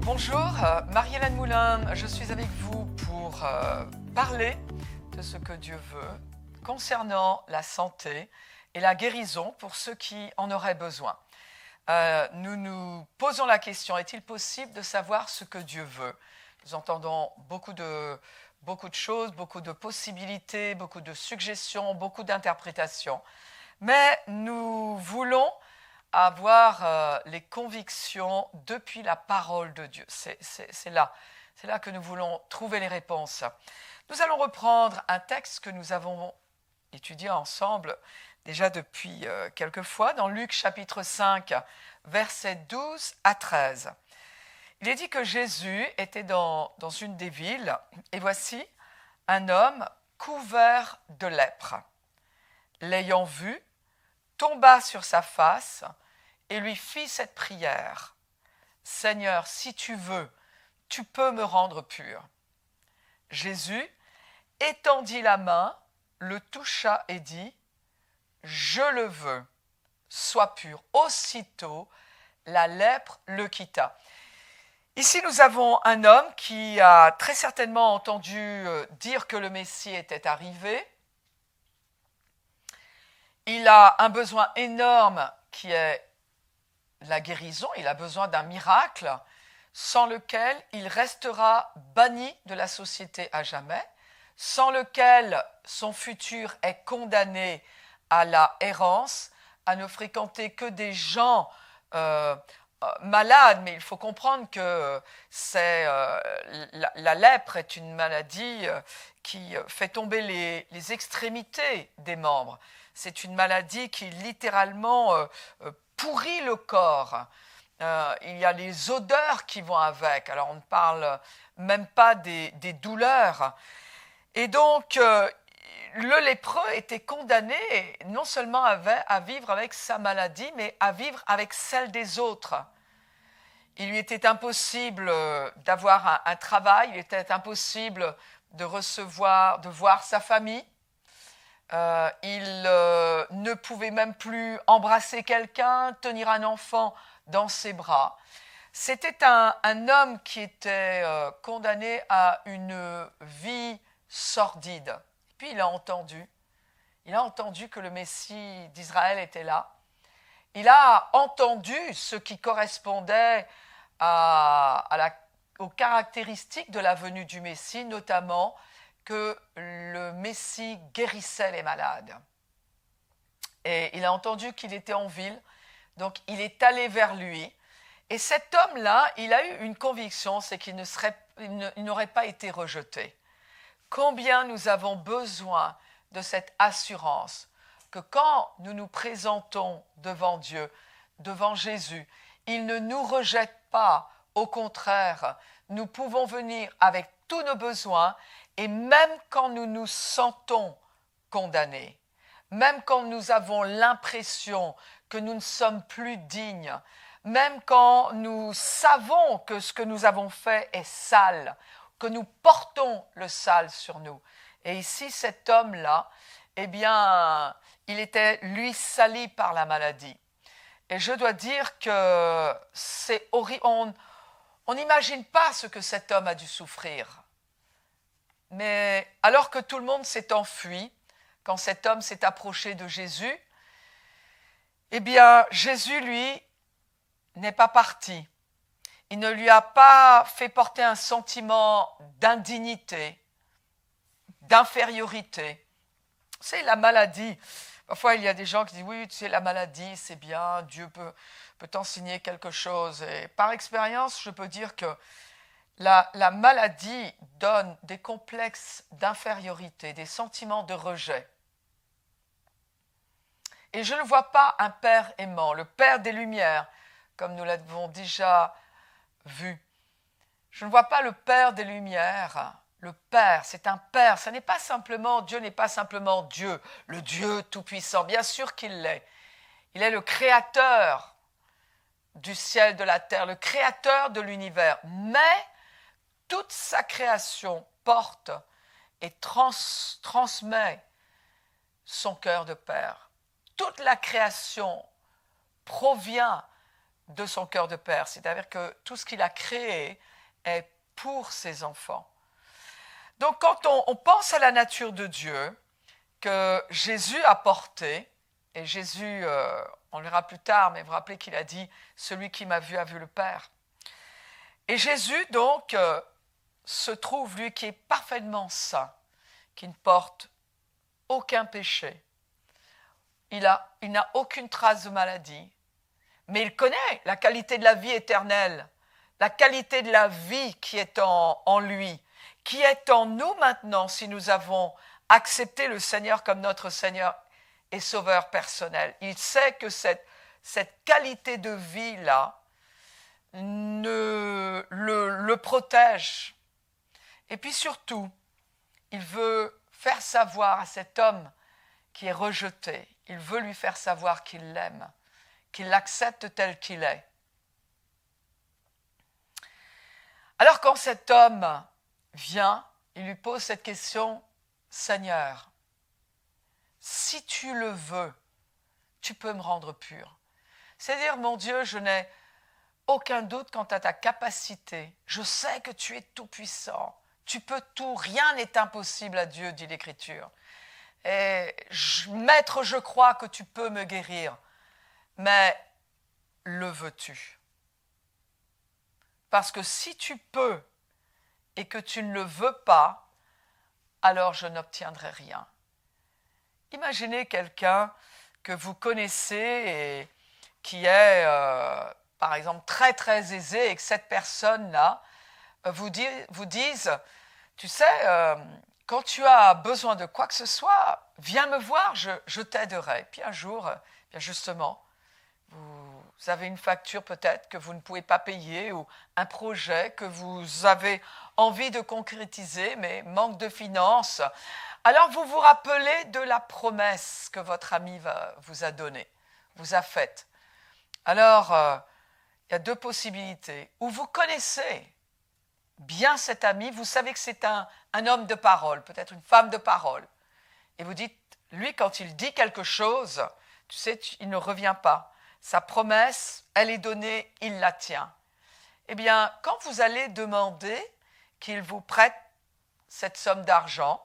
Bonjour, Marie-Hélène Moulin, je suis avec vous pour parler de ce que Dieu veut concernant la santé et la guérison pour ceux qui en auraient besoin. Nous nous posons la question, est-il possible de savoir ce que Dieu veut? Nous entendons beaucoup de choses, beaucoup de possibilités, beaucoup de suggestions, beaucoup d'interprétations. Mais nous voulons avoir les convictions depuis la parole de Dieu. C'est là que nous voulons trouver les réponses. Nous allons reprendre un texte que nous avons étudié ensemble déjà depuis quelques fois, dans Luc chapitre 5, versets 12 à 13. Il est dit que Jésus était dans une des villes, et voici un homme couvert de lèpre. L'ayant vu, tomba sur sa face et lui fit cette prière. « Seigneur, si tu veux, tu peux me rendre pur. » Jésus étendit la main, le toucha et dit « Je le veux, sois pur. » Aussitôt, la lèpre le quitta. Ici, nous avons un homme qui a très certainement entendu dire que le Messie était arrivé. Il a un besoin énorme qui est la guérison. Il a besoin d'un miracle sans lequel il restera banni de la société à jamais, sans lequel son futur est condamné à la errance, à ne fréquenter que des gens malades. Mais il faut comprendre que la lèpre est une maladie qui fait tomber les extrémités des membres. C'est une maladie qui littéralement pourrit le corps. Il y a les odeurs qui vont avec. Alors on ne parle même pas des douleurs. Et donc le lépreux était condamné non seulement à vivre avec sa maladie, mais à vivre avec celle des autres. Il lui était impossible d'avoir un travail, il était impossible de voir sa famille. Il ne pouvait même plus embrasser quelqu'un, tenir un enfant dans ses bras. C'était un homme qui était condamné à une vie sordide. Et puis il a entendu que le Messie d'Israël était là. Il a entendu ce qui correspondait aux caractéristiques de la venue du Messie, notamment que le Messie guérissait les malades. Et il a entendu qu'il était en ville, donc il est allé vers lui. Et cet homme-là, il a eu une conviction, c'est qu'il n'aurait pas été rejeté. Combien nous avons besoin de cette assurance que quand nous nous présentons devant Dieu, devant Jésus, il ne nous rejette pas. Au contraire, nous pouvons venir avec tous nos besoins. Et même quand nous nous sentons condamnés, même quand nous avons l'impression que nous ne sommes plus dignes, même quand nous savons que ce que nous avons fait est sale, que nous portons le sale sur nous. Et ici, cet homme-là, eh bien, il était, lui, sali par la maladie. Et je dois dire que c'est horrible. On n'imagine pas ce que cet homme a dû souffrir. Mais alors que tout le monde s'est enfui, quand cet homme s'est approché de Jésus, eh bien, Jésus, lui, n'est pas parti. Il ne lui a pas fait porter un sentiment d'indignité, d'infériorité. C'est la maladie. Parfois, il y a des gens qui disent « Oui, tu sais, la maladie, c'est bien, Dieu peut t'enseigner quelque chose. » Et par expérience, je peux dire que la maladie donne des complexes d'infériorité, des sentiments de rejet. Et je ne vois pas un Père aimant, le Père des Lumières, comme nous l'avons déjà vu. Je ne vois pas le Père des Lumières. Le Père, c'est un Père. Dieu n'est pas simplement Dieu, le Dieu Tout-Puissant. Bien sûr qu'il l'est. Il est le Créateur du ciel, de la terre, le Créateur de l'univers. Mais toute sa création porte et transmet son cœur de Père. Toute la création provient de son cœur de père, c'est-à-dire que tout ce qu'il a créé est pour ses enfants. Donc quand on pense à la nature de Dieu que Jésus a portée, et Jésus, on le verra plus tard, mais vous vous rappelez qu'il a dit « Celui qui m'a vu a vu le Père ». Et Jésus donc se trouve, lui qui est parfaitement saint, qui ne porte aucun péché, il n'a aucune trace de maladie, mais il connaît la qualité de la vie éternelle, la qualité de la vie qui est en lui, qui est en nous maintenant si nous avons accepté le Seigneur comme notre Seigneur et Sauveur personnel. Il sait que cette qualité de vie-là le protège. Et puis surtout, il veut faire savoir à cet homme qui est rejeté, il veut lui faire savoir qu'il l'aime, qu'il l'accepte tel qu'il est. Alors quand cet homme vient, il lui pose cette question, « Seigneur, si tu le veux, tu peux me rendre pur. » C'est-à-dire, mon Dieu, je n'ai aucun doute quant à ta capacité. Je sais que tu es tout-puissant. Tu peux tout, rien n'est impossible à Dieu, dit l'Écriture. Et Maître, je crois que tu peux me guérir, mais le veux-tu? Parce que si tu peux et que tu ne le veux pas, alors je n'obtiendrai rien. Imaginez quelqu'un que vous connaissez et qui est, par exemple, très très aisé et que cette personne-là vous dise, tu sais, quand tu as besoin de quoi que ce soit, viens me voir, je t'aiderai. Puis un jour, bien justement, vous avez une facture peut-être que vous ne pouvez pas payer ou un projet que vous avez envie de concrétiser mais manque de finances. Alors vous vous rappelez de la promesse que votre ami vous a donnée, vous a faite. Alors, il y a deux possibilités. Ou vous connaissez bien cet ami, vous savez que c'est un homme de parole, peut-être une femme de parole. Et vous dites, lui, quand il dit quelque chose, tu sais, il ne revient pas. Sa promesse, elle est donnée, il la tient. Eh bien, quand vous allez demander qu'il vous prête cette somme d'argent,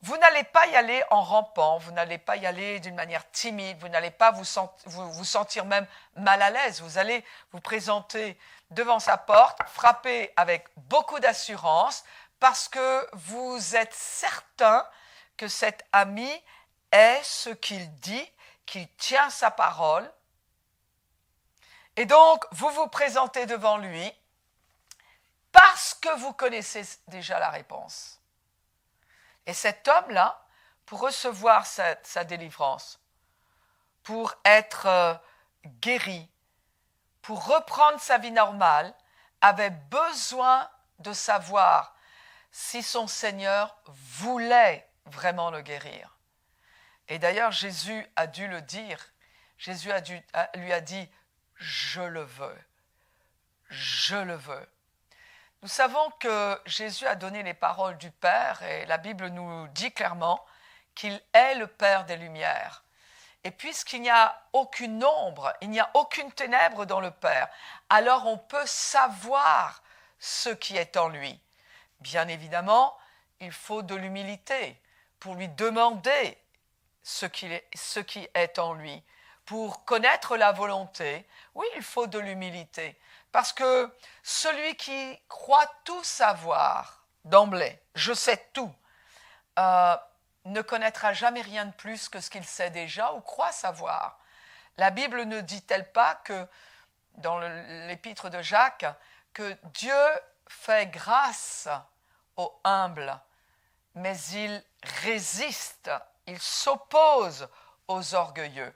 vous n'allez pas y aller en rampant, vous n'allez pas y aller d'une manière timide, vous n'allez pas vous sentir même mal à l'aise. Vous allez vous présenter devant sa porte, frapper avec beaucoup d'assurance, parce que vous êtes certain que cet ami est ce qu'il dit, qu'il tient sa parole. Et donc, vous vous présentez devant lui parce que vous connaissez déjà la réponse. Et cet homme-là, pour recevoir sa délivrance, pour être guéri, pour reprendre sa vie normale, avait besoin de savoir si son Seigneur voulait vraiment le guérir. Et d'ailleurs, Jésus a dû le dire. Jésus lui a dit « Je le veux, je le veux ». Nous savons que Jésus a donné les paroles du Père et la Bible nous dit clairement qu'il est le Père des Lumières. Et puisqu'il n'y a aucune ombre, il n'y a aucune ténèbre dans le Père, alors on peut savoir ce qui est en lui. Bien évidemment, il faut de l'humilité pour lui demander ce qui est en lui. Pour connaître la volonté, oui, il faut de l'humilité. Parce que celui qui croit tout savoir d'emblée, je sais tout, ne connaîtra jamais rien de plus que ce qu'il sait déjà ou croit savoir. La Bible ne dit-elle pas que, dans l'épître de Jacques, que Dieu fait grâce aux humbles, mais il résiste, il s'oppose aux orgueilleux.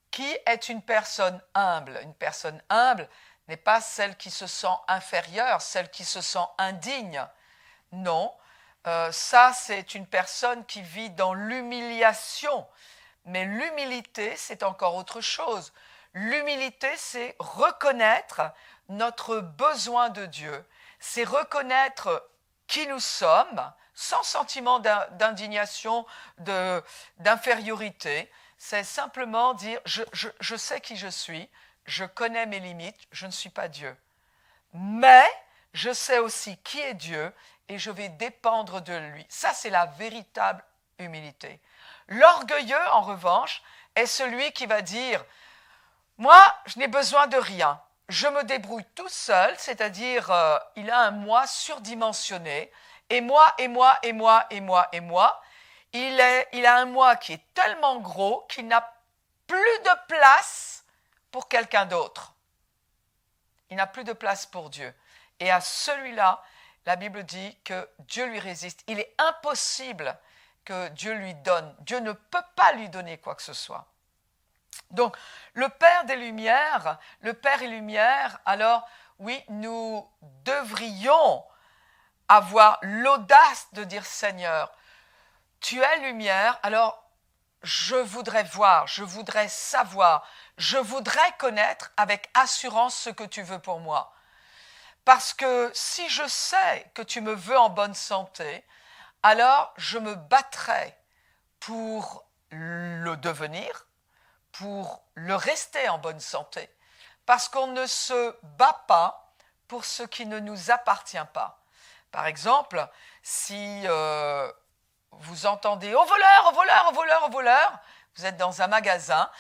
Qui est une personne humble? Une personne humble n'est pas celle qui se sent inférieure, celle qui se sent indigne. Non, ça c'est une personne qui vit dans l'humiliation. Mais l'humilité, c'est encore autre chose. L'humilité, c'est reconnaître notre besoin de Dieu. C'est reconnaître qui nous sommes, sans sentiment d'indignation, d'infériorité. C'est simplement dire, je sais qui je suis, je connais mes limites, je ne suis pas Dieu. Mais je sais aussi qui est Dieu et je vais dépendre de lui. Ça, c'est la véritable humilité. L'orgueilleux, en revanche, est celui qui va dire « Moi, je n'ai besoin de rien. Je me débrouille tout seul, c'est-à-dire il a un moi surdimensionné, et moi, et moi, et moi, et moi, et moi. Il a un moi qui est tellement gros qu'il n'a plus de place pour quelqu'un d'autre. Il n'a plus de place pour Dieu. Et à celui-là, la Bible dit que Dieu lui résiste. Il est impossible que Dieu lui donne. Dieu ne peut pas lui donner quoi que ce soit. Donc, le Père des Lumières, le Père et Lumière, alors oui, nous devrions avoir l'audace de dire Seigneur, tu es lumière, alors je voudrais voir, je voudrais savoir, je voudrais connaître avec assurance ce que tu veux pour moi. Parce que si je sais que tu me veux en bonne santé, alors je me battrai pour le devenir, pour le rester en bonne santé. Parce qu'on ne se bat pas pour ce qui ne nous appartient pas. Par exemple, si vous entendez « au voleur, au voleur, au voleur, au voleur », vous êtes dans un magasin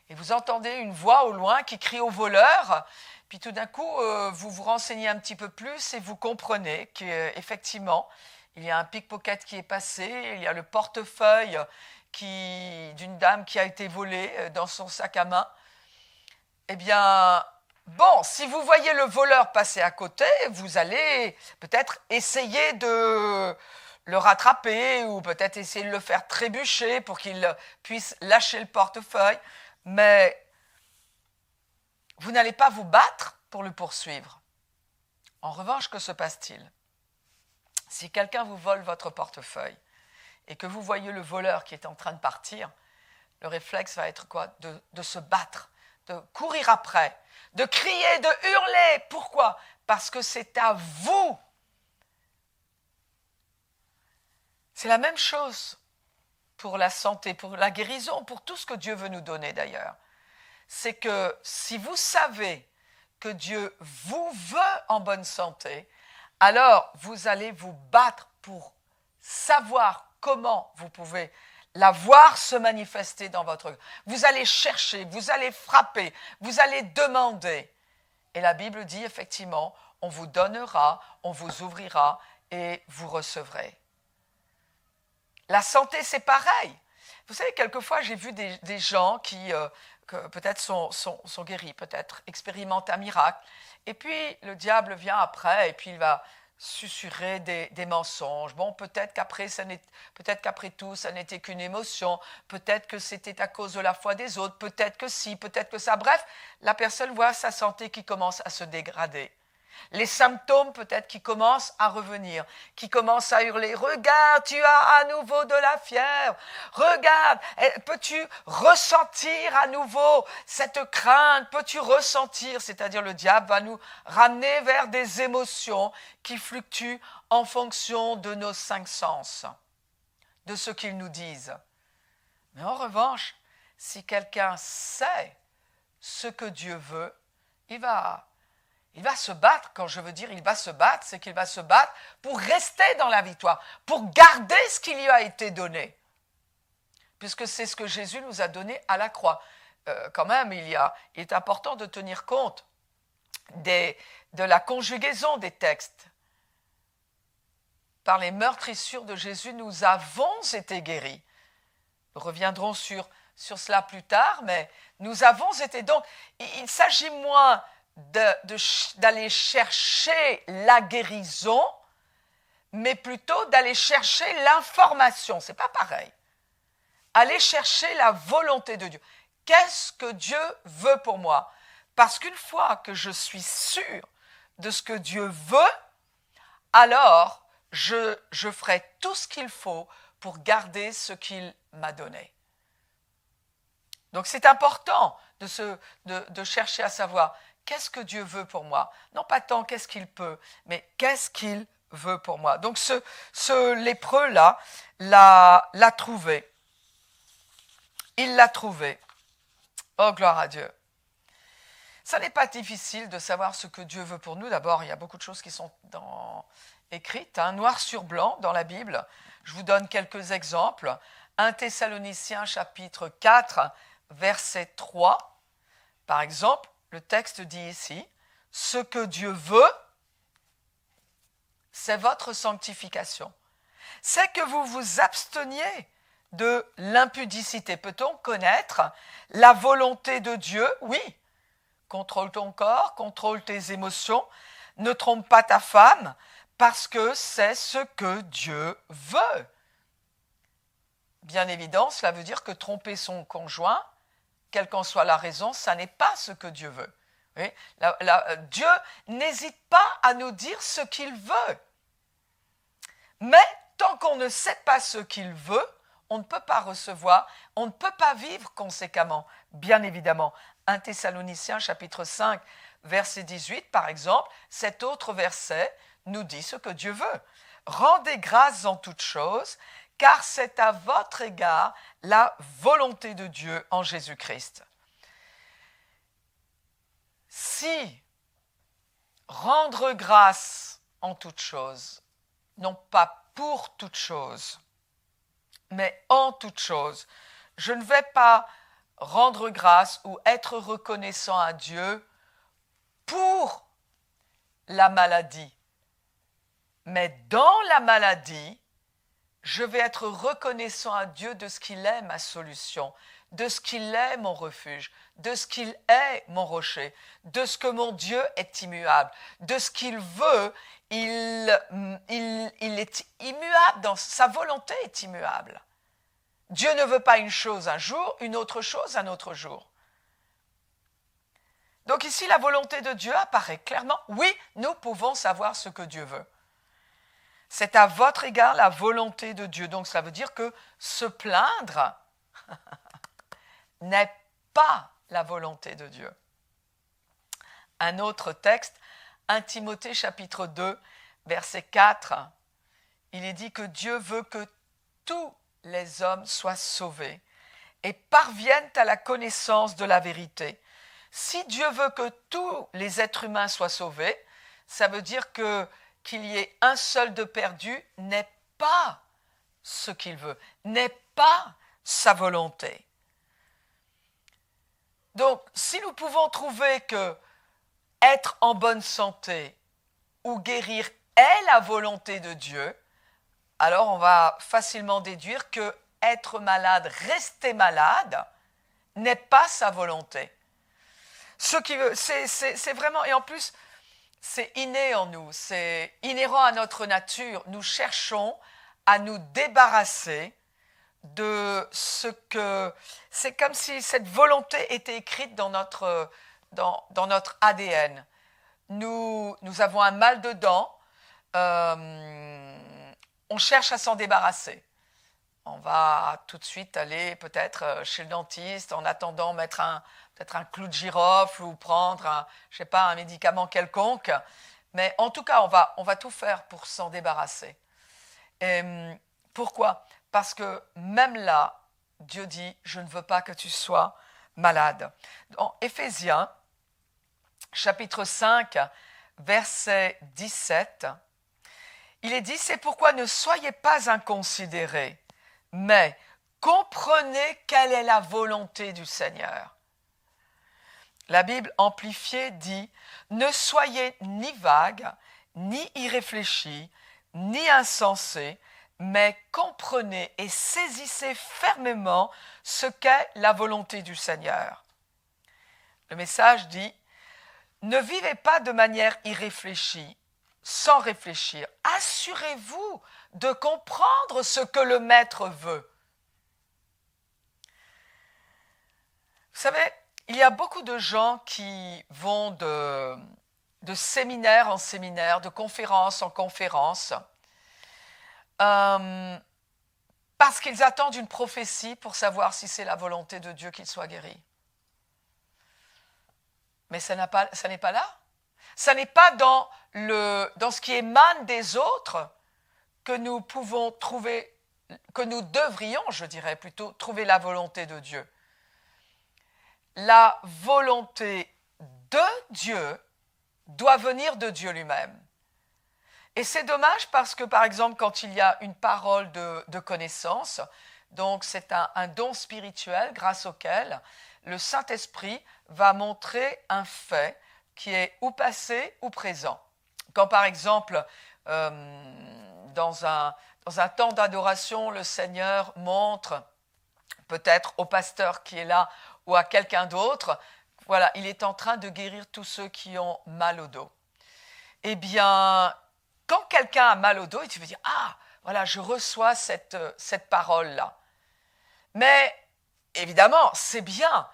et vous entendez une voix au loin qui crie « au voleur », puis tout d'un coup, vous vous renseignez un petit peu plus et vous comprenez qu'effectivement, il y a un pickpocket qui est passé, il y a le portefeuille d'une dame qui a été volé dans son sac à main. Eh bien, bon, si vous voyez le voleur passer à côté, vous allez peut-être essayer de le rattraper ou peut-être essayer de le faire trébucher pour qu'il puisse lâcher le portefeuille. Mais vous n'allez pas vous battre pour le poursuivre. En revanche, que se passe-t-il? Si quelqu'un vous vole votre portefeuille et que vous voyez le voleur qui est en train de partir, le réflexe va être quoi? De se battre, de courir après, de crier, de hurler. Pourquoi? Parce que c'est à vous. C'est la même chose pour la santé, pour la guérison, pour tout ce que Dieu veut nous donner d'ailleurs. C'est que si vous savez que Dieu vous veut en bonne santé, alors vous allez vous battre pour savoir comment vous pouvez la voir se manifester dans votre vie. Vous allez chercher, vous allez frapper, vous allez demander. Et la Bible dit effectivement, on vous donnera, on vous ouvrira et vous recevrez. La santé, c'est pareil. Vous savez, quelquefois, j'ai vu des gens qui que peut-être sont guéris, peut-être expérimentent un miracle. Et puis, le diable vient après et puis il va susurrer des mensonges. Bon, peut-être qu'après tout, ça n'était qu'une émotion. Peut-être que c'était à cause de la foi des autres. Peut-être que si, peut-être que ça. Bref, la personne voit sa santé qui commence à se dégrader. Les symptômes peut-être qui commencent à revenir, qui commencent à hurler « Regarde, tu as à nouveau de la fièvre. Regarde, peux-tu ressentir à nouveau cette crainte? Peux-tu ressentir ?» C'est-à-dire le diable va nous ramener vers des émotions qui fluctuent en fonction de nos 5 sens, de ce qu'ils nous disent. Mais en revanche, si quelqu'un sait ce que Dieu veut, il va se battre. Quand je veux dire il va se battre, c'est qu'il va se battre pour rester dans la victoire, pour garder ce qui lui a été donné. Puisque c'est ce que Jésus nous a donné à la croix. Quand même, il est important de tenir compte de la conjugaison des textes. Par les meurtrissures de Jésus, nous avons été guéris. Nous reviendrons sur cela plus tard, mais nous avons été donc... Il s'agit moins d'aller chercher la guérison, mais plutôt d'aller chercher l'information. Ce n'est pas pareil. Aller chercher la volonté de Dieu. Qu'est-ce que Dieu veut pour moi? Parce qu'une fois que je suis sûr de ce que Dieu veut, alors je ferai tout ce qu'il faut pour garder ce qu'il m'a donné. Donc c'est important de chercher à savoir qu'est-ce que Dieu veut pour moi. Non pas tant qu'est-ce qu'il peut, mais qu'est-ce qu'il veut pour moi. Donc ce lépreux-là l'a trouvé. Il l'a trouvé. Oh, gloire à Dieu. Ça n'est pas difficile de savoir ce que Dieu veut pour nous. D'abord, il y a beaucoup de choses qui sont écrites, noir sur blanc dans la Bible. Je vous donne quelques exemples. 1 Thessaloniciens chapitre 4, verset 3. Par exemple, le texte dit ici, « Ce que Dieu veut, c'est votre sanctification. C'est que vous vous absteniez de l'impudicité. » Peut-on connaître la volonté de Dieu? Oui. Contrôle ton corps, contrôle tes émotions, ne trompe pas ta femme, parce que c'est ce que Dieu veut. Bien évidemment, cela veut dire que tromper son conjoint, quelle qu'en soit la raison, ça n'est pas ce que Dieu veut. Oui, Dieu n'hésite pas à nous dire ce qu'il veut. Mais tant qu'on ne sait pas ce qu'il veut, on ne peut pas recevoir, on ne peut pas vivre conséquemment, bien évidemment. 1 Thessaloniciens chapitre 5, verset 18, par exemple, cet autre verset nous dit ce que Dieu veut. « Rendez grâce en toutes choses, car c'est à votre égard la volonté de Dieu en Jésus-Christ. » Si rendre grâce en toutes choses, non pas pour toutes choses, mais en toutes choses, je ne vais pas rendre grâce ou être reconnaissant à Dieu pour la maladie. Mais dans la maladie, je vais être reconnaissant à Dieu de ce qu'il est ma solution, de ce qu'il est mon refuge, de ce qu'il est mon rocher, de ce que mon Dieu est immuable, de ce qu'il veut, il est immuable, sa volonté est immuable. Dieu ne veut pas une chose un jour, une autre chose un autre jour. Donc ici, la volonté de Dieu apparaît clairement. Oui, nous pouvons savoir ce que Dieu veut. C'est à votre égard la volonté de Dieu. Donc cela veut dire que se plaindre n'est pas la volonté de Dieu. Un autre texte, 1 Timothée chapitre 2, verset 4, il est dit que Dieu veut que tous les hommes soient sauvés et parviennent à la connaissance de la vérité. Si Dieu veut que tous les êtres humains soient sauvés, ça veut dire qu'il y ait un seul de perdu n'est pas ce qu'il veut, n'est pas sa volonté. Donc, si nous pouvons trouver que être en bonne santé ou guérir est la volonté de Dieu, alors on va facilement déduire que être malade, rester malade, n'est pas sa volonté. Ce qui veut, c'est vraiment, et en plus, c'est inné en nous, c'est inhérent à notre nature. Nous cherchons à nous débarrasser de ce que... C'est comme si cette volonté était écrite dans notre ADN. Nous avons un mal de dents, on cherche à s'en débarrasser. On va tout de suite aller peut-être chez le dentiste en attendant mettre peut-être un clou de girofle ou prendre un médicament quelconque. Mais en tout cas, on va tout faire pour s'en débarrasser. Et pourquoi ? Parce que même là, Dieu dit « Je ne veux pas que tu sois malade ». Dans Éphésiens, chapitre 5, verset 17, il est dit « C'est pourquoi ne soyez pas inconsidérés, mais comprenez quelle est la volonté du Seigneur. » La Bible amplifiée dit « Ne soyez ni vagues, ni irréfléchis, ni insensés, mais comprenez et saisissez fermement ce qu'est la volonté du Seigneur. » Le message dit « Ne vivez pas de manière irréfléchie, sans réfléchir. Assurez-vous de comprendre ce que le Maître veut. » Vous savez, il y a beaucoup de gens qui vont de séminaire en séminaire, de conférence en conférence, parce qu'ils attendent une prophétie pour savoir si c'est la volonté de Dieu qu'ils soient guéris. Mais ça n'est pas là. Ça n'est pas dans ce qui émane des autres que nous pouvons trouver, que nous devrions, je dirais plutôt, trouver la volonté de Dieu. La volonté de Dieu doit venir de Dieu lui-même. Et c'est dommage parce que, par exemple, quand il y a une parole de connaissance, donc c'est un don spirituel grâce auquel le Saint-Esprit va montrer un fait qui est ou passé ou présent. Quand, par exemple, dans un temps d'adoration, le Seigneur montre peut-être au pasteur qui est là ou à quelqu'un d'autre, voilà, il est en train de guérir tous ceux qui ont mal au dos. Eh bien, quand quelqu'un a mal au dos, tu veux dire, ah, voilà, je reçois cette parole-là. Mais, évidemment, c'est bien,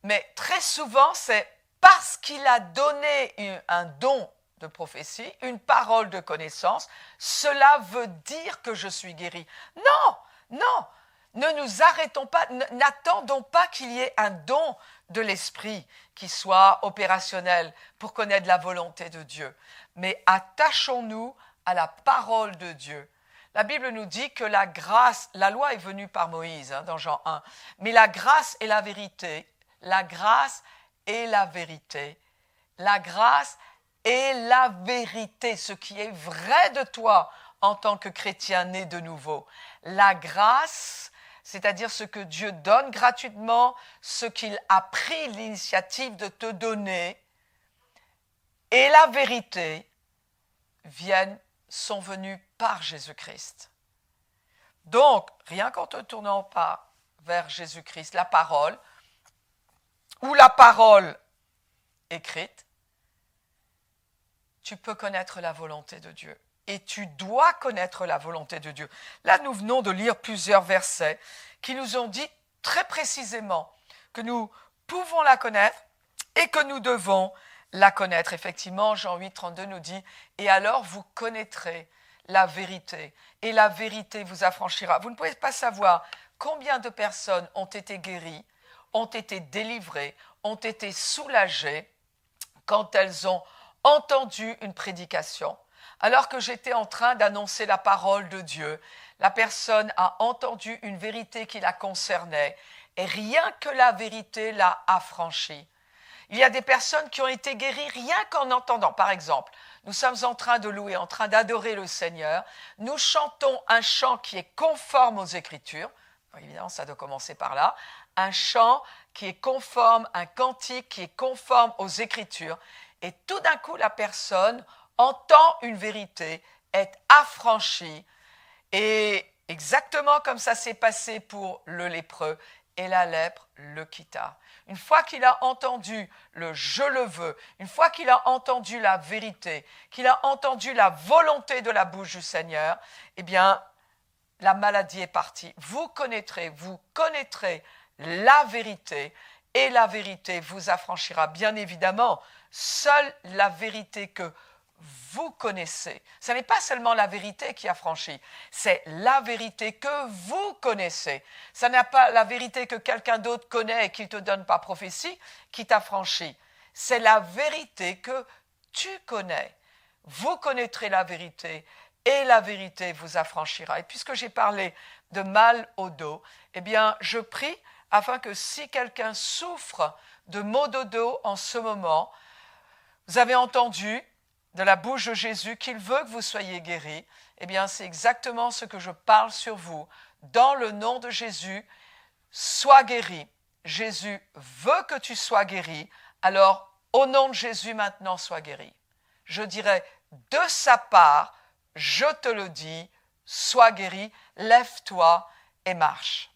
mais très souvent, c'est parce qu'il a donné un don de prophétie, une parole de connaissance, cela veut dire que je suis guéri. Non, non, ne nous arrêtons pas, n'attendons pas qu'il y ait un don de l'esprit qui soit opérationnel pour connaître la volonté de Dieu. Mais attachons-nous à la parole de Dieu. La Bible nous dit que la grâce, la loi est venue par Moïse, dans Jean 1, mais la grâce et la vérité, la grâce et la vérité, la grâce et la vérité, ce qui est vrai de toi en tant que chrétien né de nouveau. La grâce, c'est-à-dire ce que Dieu donne gratuitement, ce qu'il a pris l'initiative de te donner, et la vérité sont venus par Jésus-Christ. Donc, rien qu'en te tournant pas vers Jésus-Christ, la parole, ou la parole écrite, tu peux connaître la volonté de Dieu. Et tu dois connaître la volonté de Dieu. Là, nous venons de lire plusieurs versets qui nous ont dit très précisément que nous pouvons la connaître et que nous devons la connaître. Effectivement, Jean 8, 32 nous dit « Et alors vous connaîtrez la vérité, et la vérité vous affranchira. » Vous ne pouvez pas savoir combien de personnes ont été guéries, ont été délivrées, ont été soulagées quand elles ont entendu une prédication. Alors que j'étais en train d'annoncer la parole de Dieu, la personne a entendu une vérité qui la concernait et rien que la vérité l'a affranchie. Il y a des personnes qui ont été guéries rien qu'en entendant. Par exemple, nous sommes en train de louer, en train d'adorer le Seigneur. Nous chantons un chant qui est conforme aux Écritures. Évidemment, ça doit commencer par là. Un chant qui est conforme, un cantique qui est conforme aux Écritures. Et tout d'un coup, la personne entend une vérité, est affranchie. Et exactement comme ça s'est passé pour le lépreux, et la lèpre le quitta. Une fois qu'il a entendu le « je le veux », une fois qu'il a entendu la vérité, qu'il a entendu la volonté de la bouche du Seigneur, eh bien, la maladie est partie. Vous connaîtrez la vérité et la vérité vous affranchira. Bien évidemment, seule la vérité que vous connaissez. Ce n'est pas seulement la vérité qui affranchit, c'est la vérité que vous connaissez. Ce n'est pas la vérité que quelqu'un d'autre connaît et qu'il ne te donne pas prophétie qui t'affranchit. C'est la vérité que tu connais. Vous connaîtrez la vérité et la vérité vous affranchira. Et puisque j'ai parlé de mal au dos, eh bien, je prie afin que si quelqu'un souffre de maux de dos en ce moment, vous avez entendu de la bouche de Jésus qu'il veut que vous soyez guéris, eh bien, c'est exactement ce que je parle sur vous. Dans le nom de Jésus, sois guéri. Jésus veut que tu sois guéri. Alors, au nom de Jésus, maintenant, sois guéri. Je dirais, de sa part, je te le dis, sois guéri, lève-toi et marche.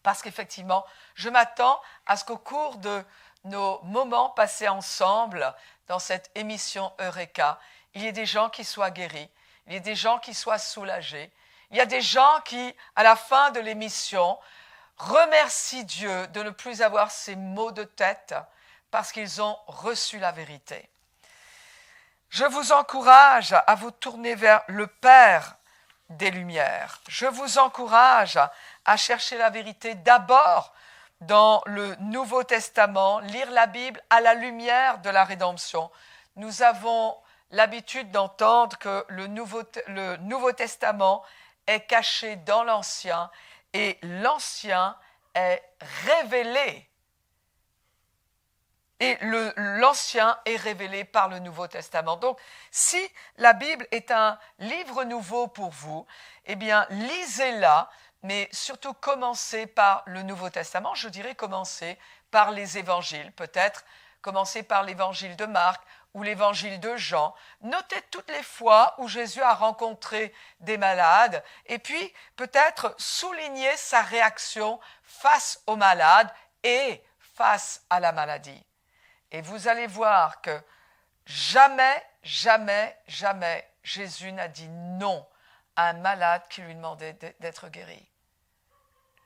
Parce qu'effectivement, je m'attends à ce qu'au cours de nos moments passés ensemble dans cette émission Eureka, il y ait des gens qui soient guéris, il y ait des gens qui soient soulagés, il y a des gens qui, à la fin de l'émission, remercient Dieu de ne plus avoir ces maux de tête parce qu'ils ont reçu la vérité. Je vous encourage à vous tourner vers le Père des Lumières. Je vous encourage à chercher la vérité d'abord dans le Nouveau Testament, lire la Bible à la lumière de la rédemption. Nous avons l'habitude d'entendre que le Nouveau Testament est caché dans l'Ancien et l'Ancien est révélé et l'Ancien est révélé par le Nouveau Testament. Donc, si la Bible est un livre nouveau pour vous, eh bien, lisez-la, mais surtout commencez par le Nouveau Testament. Je dirais commencez par les évangiles, peut-être commencez par l'évangile de Marc ou l'évangile de Jean. Notez toutes les fois où Jésus a rencontré des malades et puis peut-être souligner sa réaction face aux malades et face à la maladie. Et vous allez voir que jamais, jamais, jamais Jésus n'a dit non à un malade qui lui demandait d'être guéri.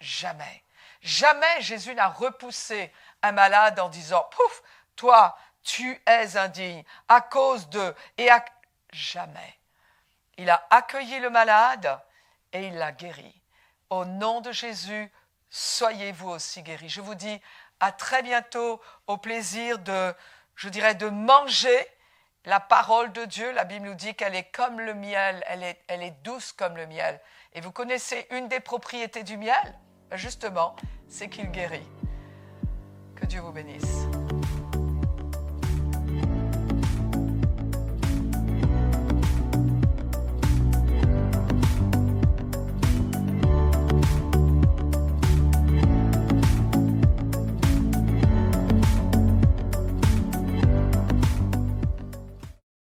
Jamais. Jamais Jésus n'a repoussé un malade en disant « Pouf, toi, tu es indigne à cause de… » Jamais. Il a accueilli le malade et il l'a guéri. Au nom de Jésus, soyez vous aussi guéris. Je vous dis à très bientôt, au plaisir de manger la parole de Dieu. La Bible nous dit qu'elle est comme le miel, elle est douce comme le miel. Et vous connaissez une des propriétés du miel? Justement, c'est qu'il guérit. Que Dieu vous bénisse.